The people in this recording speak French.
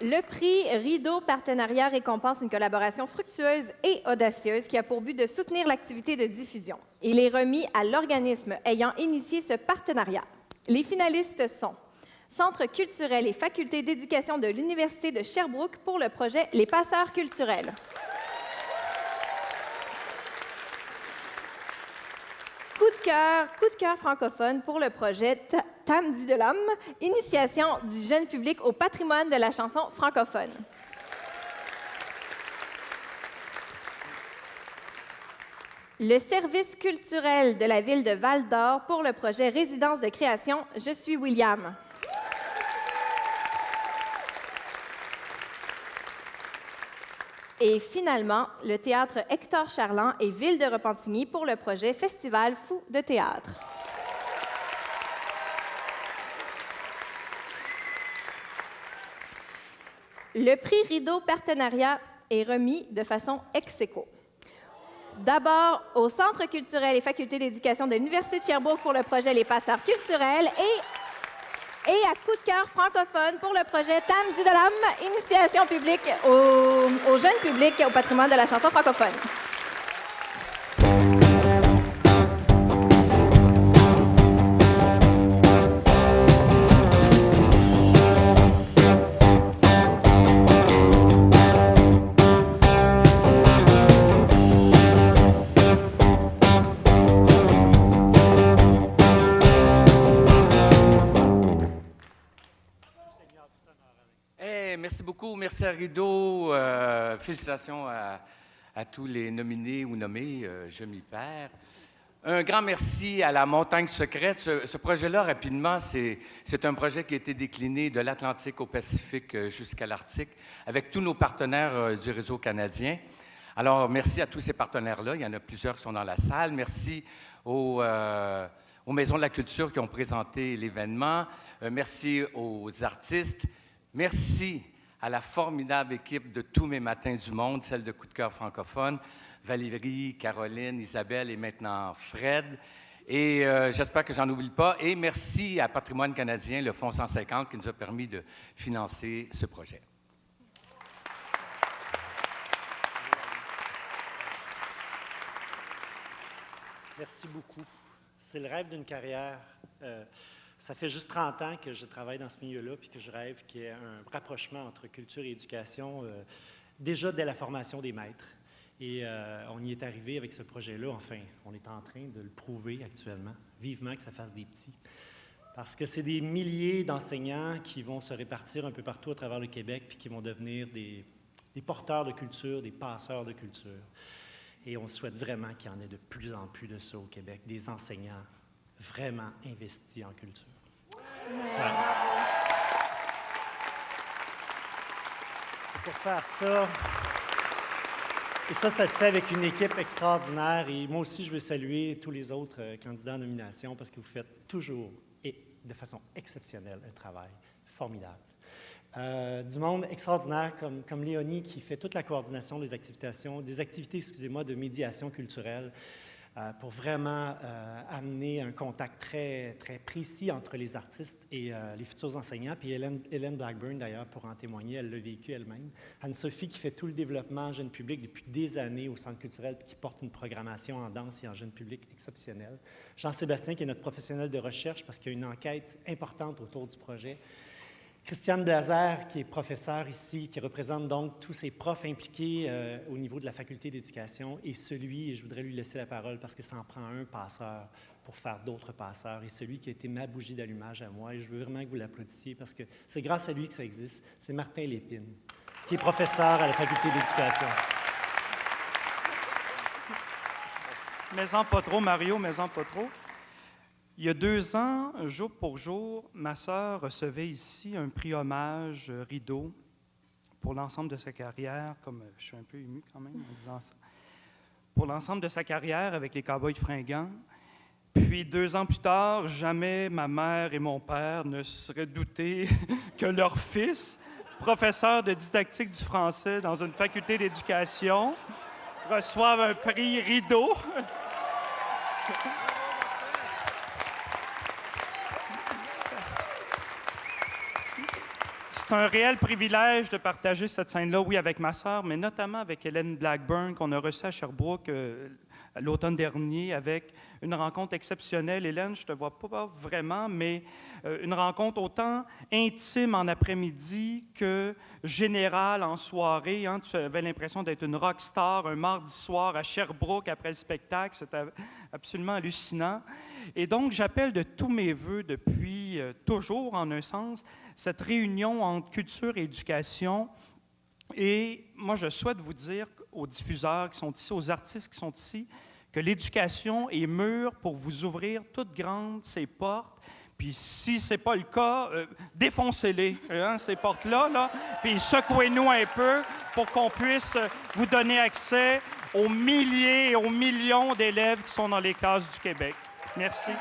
Le prix Rideau Partenariat récompense une collaboration fructueuse et audacieuse qui a pour but de soutenir l'activité de diffusion. Il est remis à l'organisme ayant initié ce partenariat. Les finalistes sont Centre culturel et faculté d'éducation de l'Université de Sherbrooke pour le projet Les Passeurs culturels. Coup de cœur francophone pour le projet Tam Di de l'Homme, initiation du jeune public au patrimoine de la chanson francophone. Le service culturel de la ville de Val-d'Or pour le projet Résidence de création Je suis William. Et finalement, le théâtre Hector Charland et Ville de Repentigny pour le projet Festival Fou de théâtre. Le prix Rideau Partenariat est remis de façon ex aequo. D'abord au Centre culturel et faculté d'éducation de l'Université de Sherbrooke pour le projet Les Passeurs culturels et à coup de cœur francophone pour le projet Tam Di de l'Homme, initiation publique au jeune public au patrimoine de la chanson francophone. Merci beaucoup. Merci à Rideau. Félicitations à tous les nominés ou nommés. Je m'y perds. Un grand merci à la Montagne secrète. Ce projet-là, rapidement, c'est un projet qui a été décliné de l'Atlantique au Pacifique jusqu'à l'Arctique avec tous nos partenaires du réseau canadien. Alors, merci à tous ces partenaires-là. Il y en a plusieurs qui sont dans la salle. Merci aux Maisons de la Culture qui ont présenté l'événement. Merci aux artistes. Merci à la formidable équipe de Tous mes matins du monde, celle de Coup de cœur francophone, Valérie, Caroline, Isabelle et maintenant Fred. Et j'espère que j'en oublie pas. Et merci à Patrimoine canadien, le Fonds 150, qui nous a permis de financer ce projet. Merci beaucoup. C'est le rêve d'une carrière. Ça fait juste 30 ans que je travaille dans ce milieu-là, puis que je rêve qu'il y ait un rapprochement entre culture et éducation, déjà dès la formation des maîtres. Et on y est arrivé avec ce projet-là. Enfin, on est en train de le prouver actuellement. Vivement que ça fasse des petits. Parce que c'est des milliers d'enseignants qui vont se répartir un peu partout à travers le Québec, puis qui vont devenir des porteurs de culture, des passeurs de culture. Et on souhaite vraiment qu'il y en ait de plus en plus de ça au Québec, des enseignants vraiment investis en culture. Ouais. C'est pour faire ça. Et ça se fait avec une équipe extraordinaire. Et moi aussi, je veux saluer tous les autres candidats en nomination parce que vous faites toujours et de façon exceptionnelle un travail formidable. Du monde extraordinaire comme Léonie qui fait toute la coordination des activités, de médiation culturelle. Pour vraiment amener un contact très, très précis entre les artistes et les futurs enseignants. Puis Hélène Blackburn, d'ailleurs, pour en témoigner, elle l'a vécu elle-même. Anne-Sophie, qui fait tout le développement jeune public depuis des années au Centre culturel, puis qui porte une programmation en danse et en jeune public exceptionnelle. Jean-Sébastien, qui est notre professionnel de recherche, parce qu'il y a une enquête importante autour du projet. Christiane Blazer, qui est professeure ici, qui représente donc tous ces profs impliqués au niveau de la faculté d'éducation, et je voudrais lui laisser la parole parce que ça en prend un passeur pour faire d'autres passeurs, et celui qui a été ma bougie d'allumage à moi, et je veux vraiment que vous l'applaudissiez parce que c'est grâce à lui que ça existe, c'est Martin Lépine, qui est professeur à la faculté d'éducation. Mais-en pas trop, Mario, mais-en pas trop. Il y a 2 ans, jour pour jour, ma sœur recevait ici un prix hommage Rideau pour l'ensemble de sa carrière, comme je suis un peu ému quand même en disant ça, pour l'ensemble de sa carrière avec les Cowboys fringants. Puis 2 ans plus tard, jamais ma mère et mon père ne se seraient doutés que leur fils, professeur de didactique du français dans une faculté d'éducation, reçoive un prix Rideau. C'est un réel privilège de partager cette scène-là, oui, avec ma sœur, mais notamment avec Hélène Blackburn, qu'on a reçue à Sherbrooke l'automne dernier, avec une rencontre exceptionnelle. Hélène, je ne te vois pas vraiment, mais une rencontre autant intime en après-midi que générale en soirée. Hein. Tu avais l'impression d'être une rock star un mardi soir à Sherbrooke après le spectacle. C'était absolument hallucinant. Et donc, j'appelle de tous mes voeux depuis toujours, en un sens, cette réunion entre culture et éducation. Et moi, je souhaite vous dire aux diffuseurs qui sont ici, aux artistes qui sont ici, que l'éducation est mûre pour vous ouvrir toutes grandes ces portes. Puis si ce n'est pas le cas, défoncez-les, hein, ces portes-là, là, puis secouez-nous un peu pour qu'on puisse vous donner accès aux milliers et aux millions d'élèves qui sont dans les classes du Québec. Merci.